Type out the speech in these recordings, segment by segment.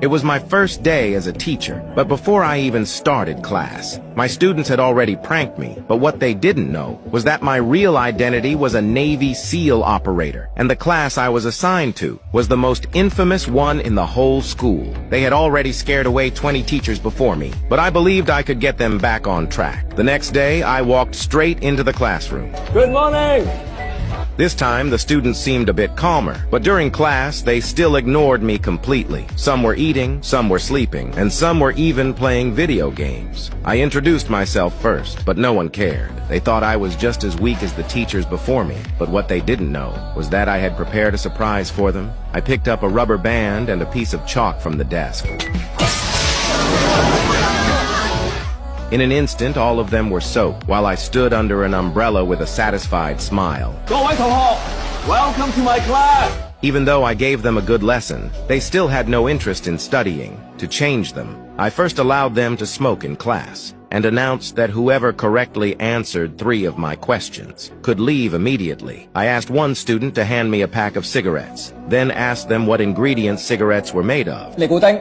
It was my first day as a teacher, but before I even started class, my students had already pranked me, but what they didn't know was that my real identity was a Navy SEAL operator, and the class I was assigned to was the most infamous one in the whole school. They had already scared away 20 teachers before me, but I believed I could get them back on track. The next day, I walked straight into the classroom. Good morning! This time, the students seemed a bit calmer, but during class, they still ignored me completely. Some were eating, some were sleeping, and some were even playing video games. I introduced myself first, but no one cared. They thought I was just as weak as the teachers before me, but what they didn't know was that I had prepared a surprise for them. I picked up a rubber band and a piece of chalk from the desk. In an instant, all of them were soaked, while I stood under an umbrella with a satisfied smile. 各位同學, welcome to my class! Even though I gave them a good lesson, they still had no interest in studying. To change them, I first allowed them to smoke in class, and announced that whoever correctly answered 3 of my questions could leave immediately. I asked one student to hand me a pack of cigarettes, then asked them what ingredients cigarettes were made of. 尼古丁。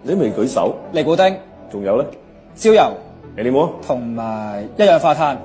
你未舉手。尼古丁。仲有呢？燒油。Any more? 同埋一氧化碳。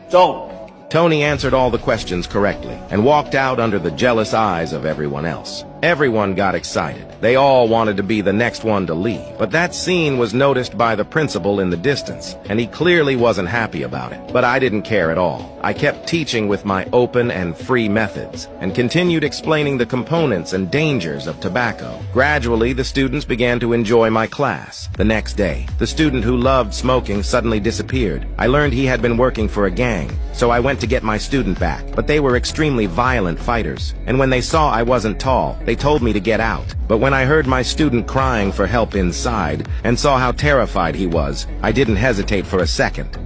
中。Tony answered all the questions correctly and walked out under the jealous eyes of everyone else. Everyone got excited. They all wanted to be the next one to leave. But that scene was noticed by the principal in the distance, and he clearly wasn't happy about it. But I didn't care at all. I kept teaching with my open and free methods, and continued explaining the components and dangers of tobacco. Gradually, the students began to enjoy my class. The next day, the student who loved smoking suddenly disappeared. I learned he had been working for a gang, so I went to get my student back. But they were extremely violent fighters, and when they saw I wasn't tall, they told me to get out. But when I heard my student crying for help inside and saw how terrified he was, I didn't hesitate for a second.